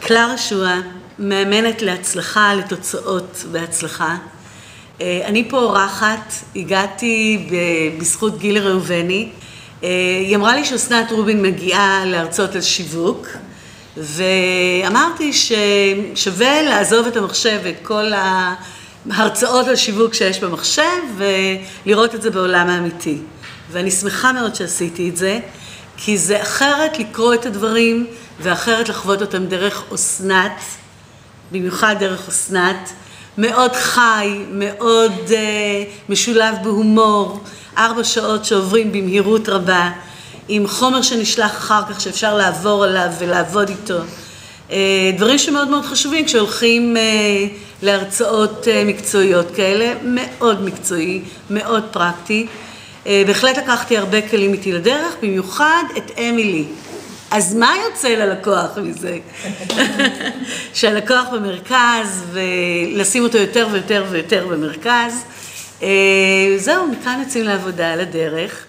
קלרה שואה, מאמנת להצלחה, לתוצאות בהצלחה. אני פה אורחת, הגעתי בזכות גילי ראובני. היא אמרה לי שאסנת רובין מגיעה להרצות על שיווק, ואמרתי ששווה לעזוב את המחשב ואת כל ההרצאות על שיווק שיש במחשב ולראות את זה בעולם האמיתי. ואני שמחה מאוד שעשיתי את זה, כי זה אחרת לקרוא את הדברים ואחרת לחוות אותם דרך אסנת, במיוחד דרך אסנת, מאוד חי, מאוד משולב בהומור, 4 שעות שעוברים במהירות רבה, עם חומר שנשלח אחר כך שאפשר לעבור עליו ולעבוד איתו. דברים שמאוד מאוד חשובים כשהולכים להרצאות מקצועיות כאלה, מאוד מקצועי, מאוד פרקטי. בהחלט לקחתי הרבה כלים איתי לדרך, במיוחד את אמילי. אז מה יוצא ללקוח מזה? שהלקוח במרכז ולשים אותו יותר ויותר ויותר במרכז. זהו, מכאן יוצאים לעבודה על הדרך.